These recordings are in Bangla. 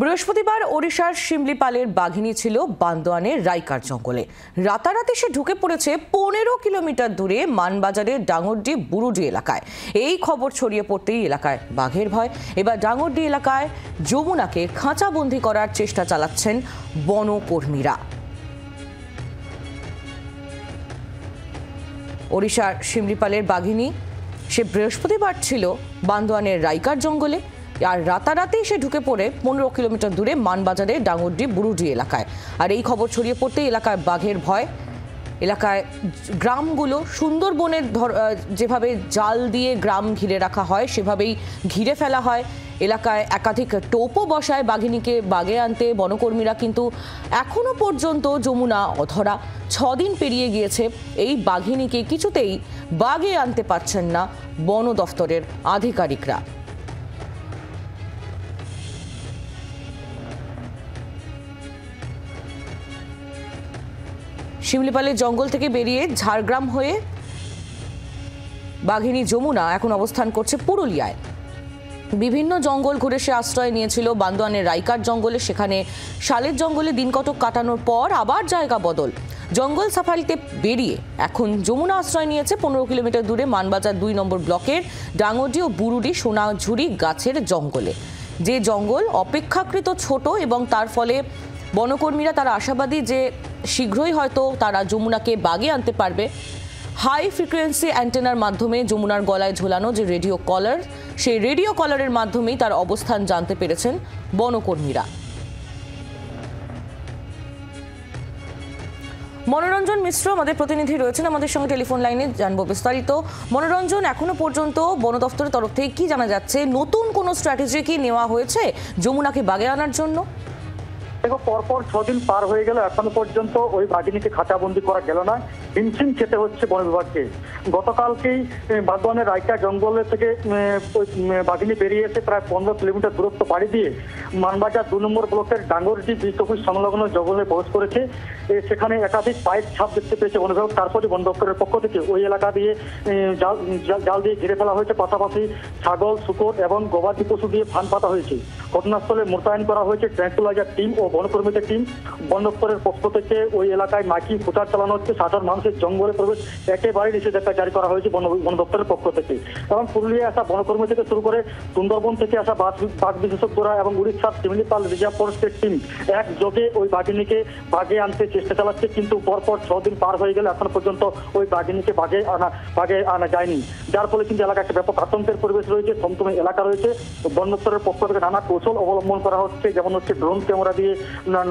বৃহস্পতিবার ওড়িশার শিমলিপালের বাঘিনী ছিল বান্দোয়ানের রাইকার জঙ্গলে। রাতারাতি সে ঢুকে পড়েছে 15 কিলোমিটার দূরে মানবাজারের ডাঙ্গরডি বুরুডি এলাকায়। এই খবর ছড়িয়ে পড়তেই এলাকায় বাঘের ভয়। এবার ডাঙ্গরডি এলাকায় যমুনাকে খাঁচাবন্দি করার চেষ্টা চালাচ্ছেন বনকর্মীরা। ওড়িশার শিমলিপালের বাঘিনী সে বৃহস্পতিবার ছিল বান্দোয়ানের রাইকার জঙ্গলে, আর রাতারাতি সে ঢুকে পড়ে 15 কিলোমিটার দূরে মানবাজারের ডাঙ্গরডি বুরুডি এলাকায়। আর এই খবর ছড়িয়ে পড়তেই এলাকায় বাঘের ভয়। এলাকায় গ্রামগুলো সুন্দরবনের যেভাবে জাল দিয়ে গ্রাম ঘিরে রাখা হয় সেভাবেই ঘিরে ফেলা হয়। এলাকায় একাধিক টোপও বসায় বাঘিনীকে বাগে আনতে বনকর্মীরা, কিন্তু এখনো পর্যন্ত যমুনা অধরা। 6 দিন পেরিয়ে গিয়েছে, এই বাঘিনীকে কিছুতেই বাগে আনতে পারছেন না বন দফতরের আধিকারিকরা। শিমলিপালের জঙ্গল থেকে বেরিয়ে ঝাড়গ্রাম হয়ে বাঘিনী যমুনা এখন অবস্থান করছে পুরুলিয়ায়। বিভিন্ন জঙ্গল ঘুরে সে আশ্রয় নিয়েছিল বান্দোয়ানের রাইকার জঙ্গলে। সেখানে শালের জঙ্গলে দিনকতক কাটানোর পর আবার জায়গা বদল। জঙ্গল সাফারিতে বেরিয়ে এখন যমুনা আশ্রয় নিয়েছে 15 কিলোমিটার দূরে মানবাজার 2 নম্বর ব্লকের ডাঙ্গরডি ও বুরুডি সোনাঝুরি গাছের জঙ্গলে। যে জঙ্গল অপেক্ষাকৃত ছোট এবং তার ফলে বনকর্মীরা তারা আশাবাদী যে শীঘ্রই হয়তো তারা যমুনাকে বাগে আনতে পারবে। হাই ফ্রিকোয়েন্সি অ্যান্টেনার মাধ্যমে যমুনার গলায় ঝোলানো যে রেডিও কলার, সেই রেডিও কলারের মাধ্যমেই তার অবস্থান জানতে পেরেছেন বনকর্মীরা। মনোরঞ্জন মিশ্র আমাদের প্রতিনিধি রয়েছেন আমাদের সঙ্গে টেলিফোন লাইনে, জানবো বিস্তারিত। মনোরঞ্জন, এখনো পর্যন্ত বন দফতরের তরফ থেকে কি জানা যাচ্ছে? নতুন কোনো স্ট্র্যাটেজি কি নেওয়া হয়েছে যমুনাকে বাগে আনার জন্য? দেখো, পরপর 6 দিন পার হয়ে গেল, এখনো পর্যন্ত ওই বাঘিনীকে খাঁচাবন্দি করা গেল না। হিমশিম খেতে হচ্ছে বন বিভাগকে। গতকালকেই বান্দোয়ানের রাইকা জঙ্গলে থেকে বাঘিনী বেরিয়ে এসে প্রায় 15 কিলোমিটার দূরত্ব পাড়ি দিয়ে মানবাজার 2 নম্বর ব্লকের ডাঙ্গরডি বীজ অফিস সংলগ্ন জঙ্গলে প্রবেশ করেছে। সেখানে একাধিক পায়ের ছাপ দেখতে পেয়েছে বন বিভাগ। তারপরে বন দপ্তরের পক্ষ থেকে ওই এলাকা দিয়ে জাল দিয়ে ঘিরে ফেলা হয়েছে। পাশাপাশি ছাগল, শূকর এবং গবাদি পশু দিয়ে ফান পাতা হয়েছে। ঘটনাস্থলে মোতায়েন করা হয়েছে ট্র্যাঙ্কুলাইজার টিম ও বনকর্মীদের টিম। বন দপ্তরের পক্ষ থেকে ওই এলাকায় মাইকিং প্রচার চালানো হচ্ছে। সাধারণ মানুষের জঙ্গলে প্রবেশ একেবারে নিষেধাজ্ঞা জারি করা হয়েছে বন দপ্তরের পক্ষ থেকে। এবং পুরুলিয়ায় আসা বনকর্মী থেকে শুরু করে সুন্দরবন থেকে আসা বাঘ বিশেষজ্ঞরা এবং উড়িষ্যার শিমলিপাল রিজার্ভ ফরেস্টের টিম একযোগে ওই বাঘিনীকে বাগে আনতে চেষ্টা চালাচ্ছে। কিন্তু পরপর 6 দিন পার হয়ে গেলে এখনো পর্যন্ত ওই বাঘিনীকে বাগে আনা যায়নি, যার ফলে কিন্তু এলাকায় একটা ব্যাপক আতঙ্কের পরিবেশ রয়েছে। থমথমে এলাকা রয়েছে। বন দপ্তরের পক্ষ থেকে নানা কৌশল অবলম্বন করা হচ্ছে, যেমন হচ্ছে ড্রোন ক্যামেরা দিয়ে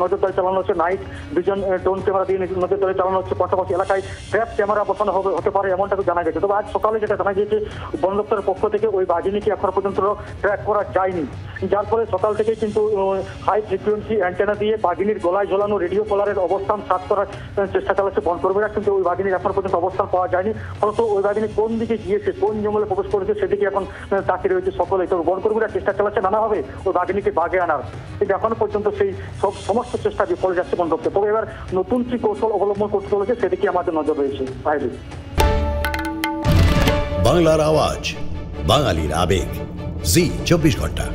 নজরদারি চালানো হচ্ছে, নাইট ভিজন ড্রোন ক্যামেরা দিয়ে নজরদারি চালানো হচ্ছে। পাশাপাশি এলাকায় ট্র্যাপ ক্যামেরা বসানো হতে পারে এমনটাকে জানা গেছে। তবে আজ সকালে যেটা জানা গিয়েছে, বন দপ্তরের পক্ষ থেকে ওই বাঘিনীকে এখনো পর্যন্ত ট্র্যাক করা যায়নি, যার ফলে সকাল থেকে কিন্তু হাই ফ্রিকোয়েন্সি অ্যান্টেনা দিয়ে বাঘিনীর গলায় ঝোলানো রেডিও কলারের অবস্থান সার্চ করার চেষ্টা চালাচ্ছে বনকর্মীরা। কিন্তু ওই বাঘিনীর এখনো পর্যন্ত অবস্থান পাওয়া যায়নি। ফলত ওই বাঘিনী কোন দিকে গিয়েছে, কোন জঙ্গলে প্রবেশ করেছে সেদিকে এখন তাকিয়ে রয়েছে সকলেই। তবে বনকর্মীরা চেষ্টা চালাচ্ছে নানাভাবে ওই বাঘিনীকে বাগে আনার, কিন্তু এখনো পর্যন্ত সেই সমস্ত চেষ্টা বিফলে যাচ্ছে বন দপ্তর। তবে এবার নতুন কি কৌশল অবলম্বন করতে চলেছে সেদিকে আমাদের নজর রয়েছে। বাংলার আওয়াজ, বাঙালির আবেগ, জি 24 ঘন্টা।